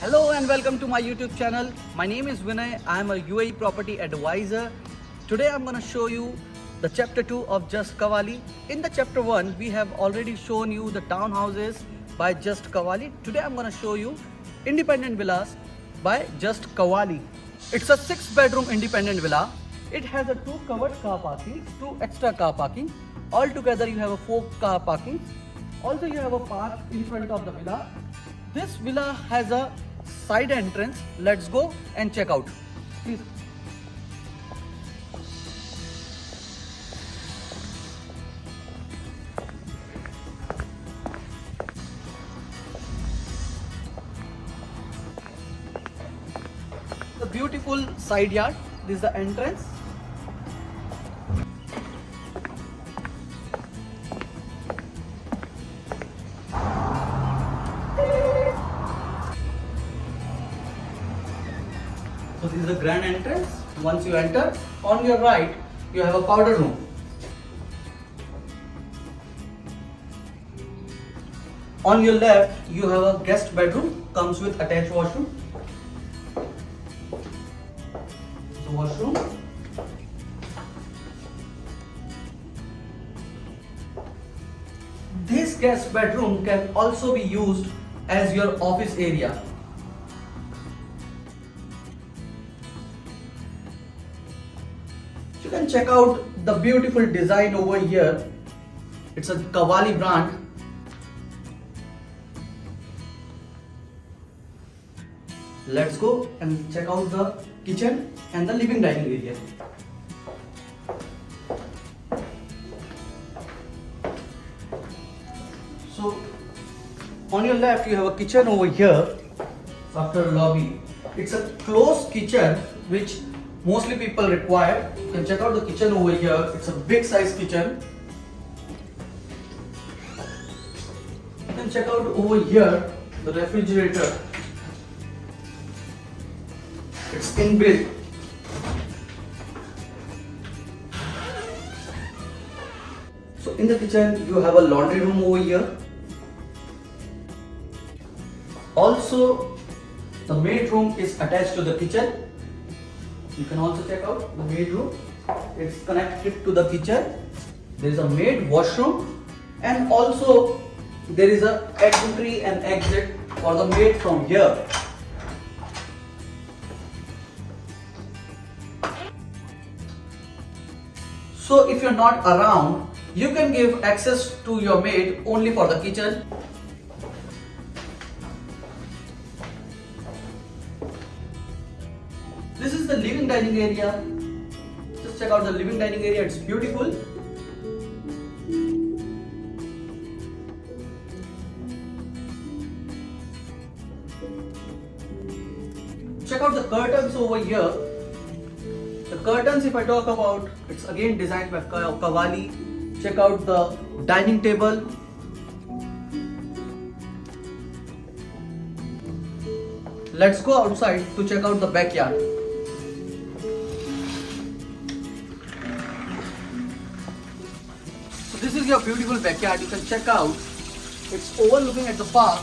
Hello and welcome to my YouTube channel. My name is Vinay. I am a UAE property advisor. Today I'm going to show you the chapter 2 of Just Qawwali. In the chapter 1 we have already shown you the townhouses by Just Qawwali. Today I'm going to show you independent villas by Just Qawwali. It's a 6-bedroom independent villa. It has a 2 covered car parking, 2 extra car parking. Altogether you have a 4 car parking. Also you have a park in front of the villa. This villa has a side entrance. Let's go and check out. Please. The beautiful side yard. This is the entrance. So this is the grand entrance. Once you enter, on your right, you have a powder room. On your left, you have a guest bedroom, comes with attached washroom. So washroom. This guest bedroom can also be used as your office area. You can check out the beautiful design over here. It's a Qawwali brand. Let's go and check out the kitchen and the living dining area. So on your left you have a kitchen over here after lobby. It's a closed kitchen which mostly people require. You can check out the kitchen over here. It's a big size kitchen. You can check out over here the refrigerator. It's inbuilt. So in the kitchen you have a laundry room over here. Also the maid room is attached to the kitchen. You can also check out the maid room. It's connected to the kitchen. There is a maid washroom and also there is a entry and exit for the maid from here. So if you're not around, you can give access to your maid only for the kitchen. This is the living dining area. Just check out the living dining area. It's beautiful. Check out the curtains over here. The curtains, if I talk about, it's again designed by Qawwali. Check out the dining table. Let's go outside to check out the backyard. So this is your beautiful backyard. You can check out. It's overlooking at the park.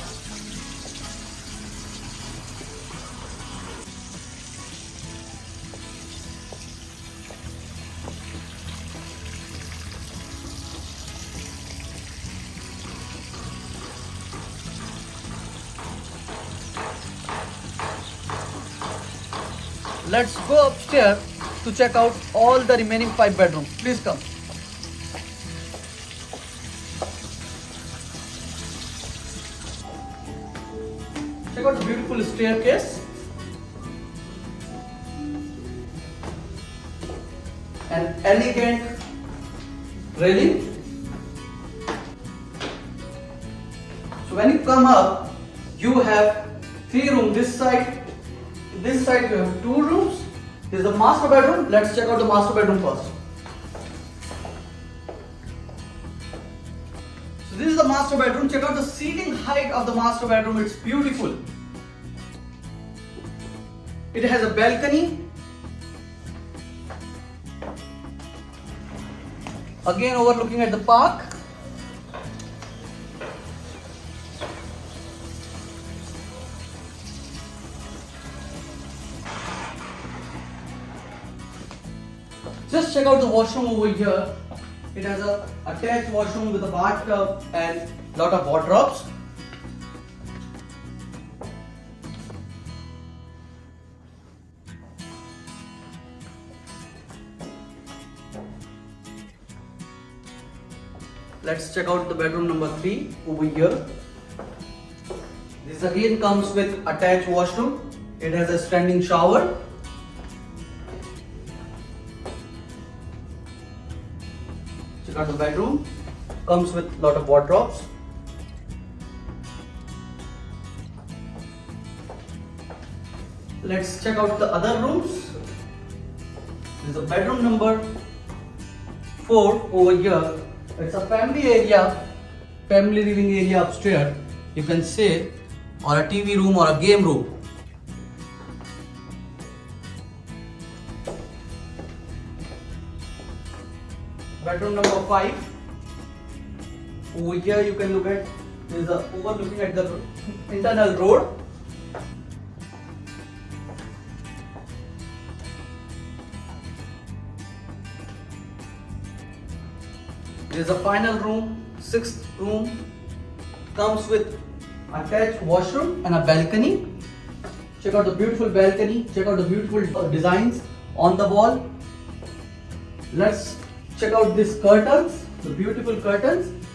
Let's go upstairs to check out all the remaining 5 bedrooms. Please come. Check out the beautiful staircase. An elegant railing. So when you come up, you have 3 rooms this side. This side you have 2 rooms. This is the master bedroom. Let's check out the master bedroom first. So this is the master bedroom. Check out the ceiling height of the master bedroom. It's beautiful. It has a balcony. Again overlooking at the park. Just check out the washroom over here. It has a attached washroom with a bathtub and lot of wardrobes. Let's check out the bedroom number 3 over here. This again comes with attached washroom. It has a standing shower. Check out the bedroom. Comes with lot of wardrobes. Let's check out the other rooms. This is a bedroom number 4 over here. It's a family area, family living area upstairs. You can say, or a TV room or a game room. Bedroom number 5. Over here you can look at, there is a overlooking at the internal road. There is a final room, 6th room. Comes with attached washroom and a balcony. Check out the beautiful balcony. Check out the beautiful designs on the wall. Let's check out these curtains, the beautiful curtains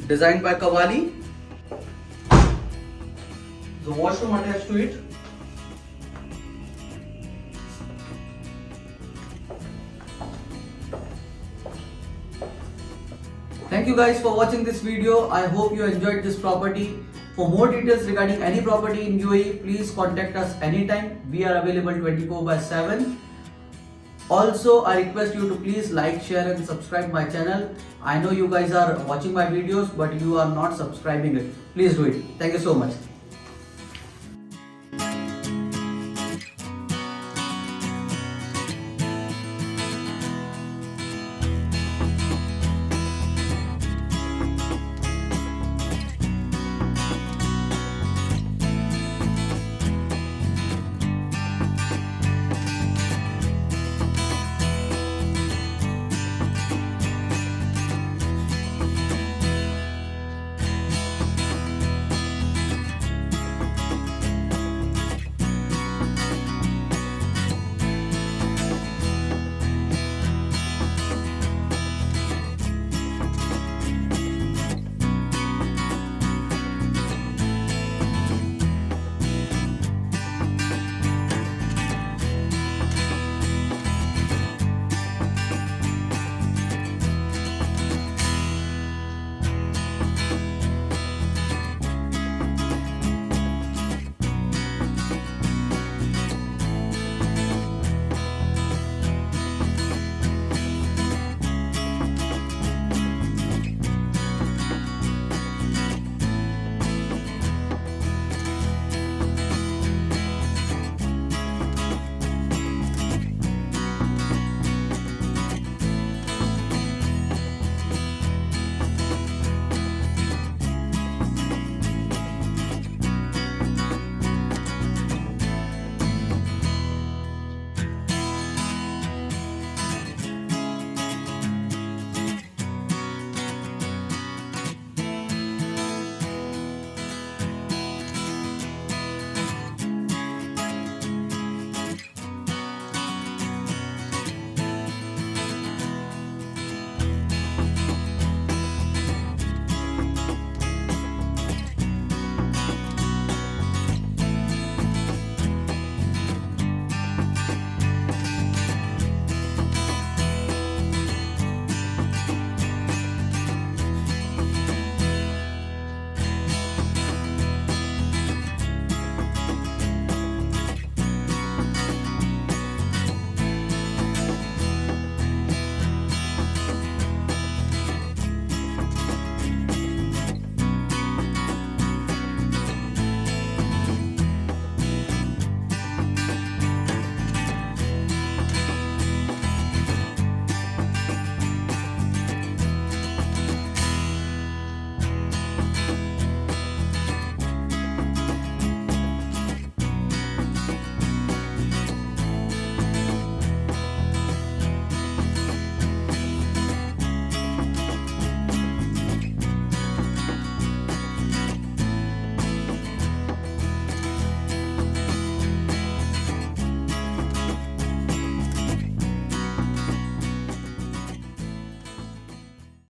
designed by Cavalli. The washroom attached to it. Thank you guys for watching this video. I hope you enjoyed this property. For more details regarding any property in UAE, please contact us anytime. We are available 24/7. Also, I request you to please like, share and subscribe my channel. I know you guys are watching my videos, but you are not subscribing it. Please do it. Thank you so much.